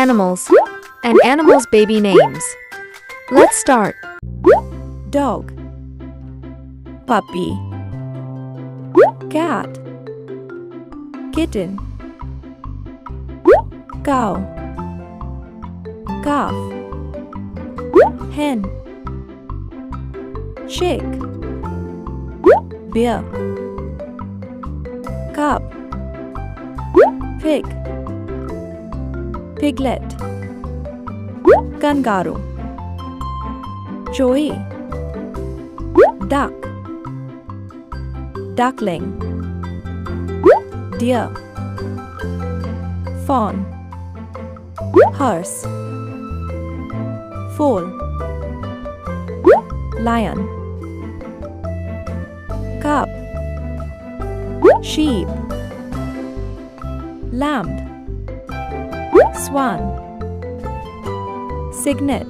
Animals and animals' baby names. Let's start. Dog, puppy, cat, kitten, cow, calf, hen, chick, bear, cub, pig, piglet, kangaroo, joey, duck, duckling, deer, fawn, horse, foal, lion, calf, sheep, lamb, swan, cygnet,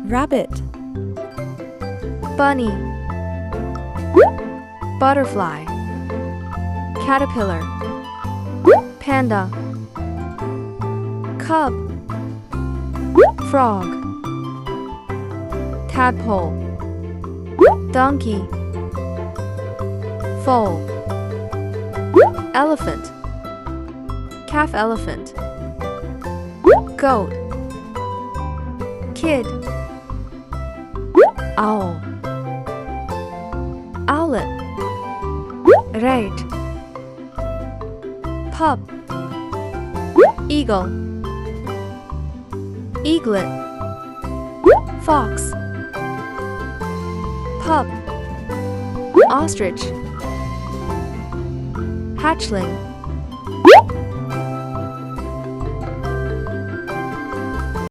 rabbit, Bunny, butterfly, caterpillar, panda, cub, frog, tadpole, donkey, foal, elephant, calf elephant, goat, kid, owl, owlet, rat, pup, eagle, eaglet, fox, pup, ostrich, hatchling,